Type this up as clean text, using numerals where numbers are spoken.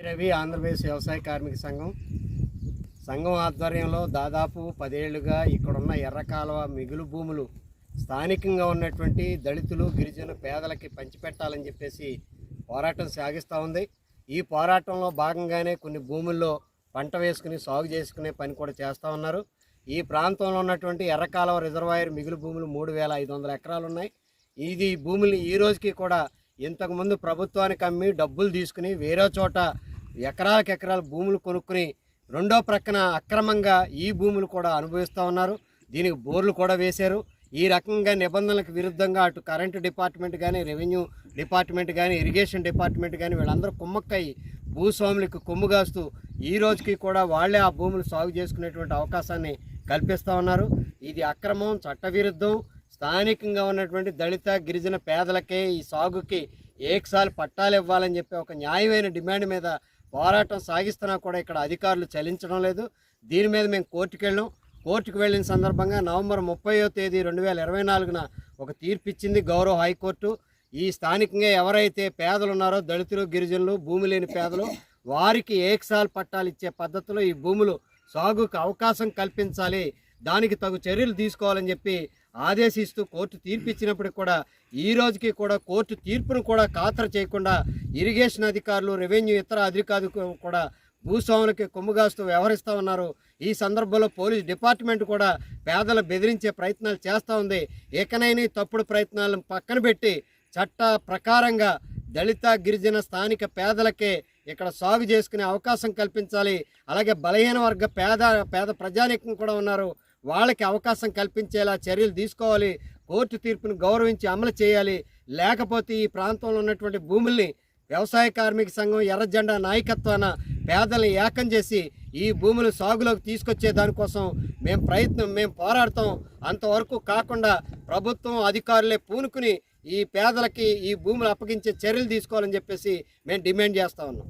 రవి ఆంధ్రప్రదేశ్ వ్యవసాయ కార్మిక సంఘం ఆధ్వర్యంలో దాదాపు 10 ఏళ్లుగా ఇక్కడున్న ఎర్రకాలువ మిగులు భూములు స్థానికంగా ఉన్నటువంటి దళితులు గిరిజన పేదలకి పంచిపెట్టాలని చెప్పేసి పోరాటం సాగిస్తూ ఉంది. ఈ పోరాటంలో భాగంగానే కొన్ని భూముల్లో పంట వేసుకుని సాగు చేసుకునే పని కూడా చేస్తూ ఉన్నారు. ఈ ప్రాంతంలో ఉన్నటువంటి ఎర్రకాలువ రిజర్వాయర్ మిగులు భూములు 3500 ఎకరాలు ఉన్నాయి. ఇది భూములు ఈ రోజుకి కూడా ఇంతకుముందు ప్రభుత్వానికి అమ్మి డబ్బులు తీసుకుని వేరే చోట ఎకరాల భూములు కొనుక్కుని రెండో ప్రక్కన అక్రమంగా ఈ భూములు కూడా అనుభవిస్తూ ఉన్నారు. దీనికి బోర్లు కూడా వేశారు. ఈ రకంగా నిబంధనలకు విరుద్ధంగా అటు కరెంటు డిపార్ట్మెంట్ కానీ, రెవెన్యూ డిపార్ట్మెంట్ కానీ, ఇరిగేషన్ డిపార్ట్మెంట్ కానీ వీళ్ళందరూ కుమ్మక్కై భూస్వాములకు కొమ్ముగాస్తూ ఈ రోజుకి కూడా వాళ్లే ఆ భూములు సాగు చేసుకునేటువంటి అవకాశాన్ని కల్పిస్తూ ఉన్నారు. ఇది అక్రమం, చట్టవిరుద్ధం. స్థానికంగా ఉన్నటువంటి దళిత గిరిజన పేదలకే ఈ సాగుకి ఏకసారి పట్టాలు ఇవ్వాలని చెప్పి ఒక న్యాయమైన డిమాండ్ మీద పోరాటం సాగిస్తున్నా కూడా ఇక్కడ అధికారులు చలించడం లేదు. దీని మీద మేము కోర్టుకు వెళ్ళిన సందర్భంగా నవంబర్ 30వ తేదీ 2024న ఒక తీర్పు ఇచ్చింది గౌరవ హైకోర్టు. ఈ స్థానికంగా ఎవరైతే పేదలు ఉన్నారో దళితులు గిరిజనులు భూమి లేని పేదలు వారికి ఏకసారి పట్టాలు ఇచ్చే పద్ధతిలో ఈ భూములు సాగుకు అవకాశం కల్పించాలి, దానికి తగు చర్యలు తీసుకోవాలని చెప్పి ఆదేశిస్తూ కోర్టు తీర్పు ఇచ్చినప్పటికి కూడా ఈ రోజుకి కూడా కోర్టు తీర్పును కూడా ఖాతరు చేయకుండా ఇరిగేషన్ అధికారులు, రెవెన్యూ ఇతర అధికారులు కూడా భూస్వాములకి కొమ్ముగాస్తూ వ్యవహరిస్తూ ఉన్నారు. ఈ సందర్భంలో పోలీస్ డిపార్ట్మెంట్ కూడా పేదలు బెదిరించే ప్రయత్నాలు చేస్తూ ఉంది. ఏకనైనా తప్పుడు ప్రయత్నాలను పక్కన పెట్టి చట్ట ప్రకారంగా దళిత గిరిజన స్థానిక పేదలకే ఇక్కడ సాగు చేసుకునే అవకాశం కల్పించాలి. అలాగే బలహీన వర్గ పేద ప్రజానీకం కూడా ఉన్నారు, వాళ్ళకి అవకాశం కల్పించేలా చర్యలు తీసుకోవాలి. కోర్టు తీర్పును గౌరవించి అమలు చేయాలి. లేకపోతే ఈ ప్రాంతంలో ఉన్నటువంటి భూముల్ని వ్యవసాయ కార్మిక సంఘం ఎర్ర జెండా నాయకత్వాన పేదల్ని ఏకం చేసి ఈ భూములు సాగులోకి తీసుకొచ్చే దానికోసం మేము పోరాడతాం. అంతవరకు కాకుండా ప్రభుత్వం అధికారులే పూనుకుని ఈ పేదలకి ఈ భూములు అప్పగించే చర్యలు తీసుకోవాలని చెప్పేసి మేము డిమాండ్ చేస్తూ ఉన్నాం.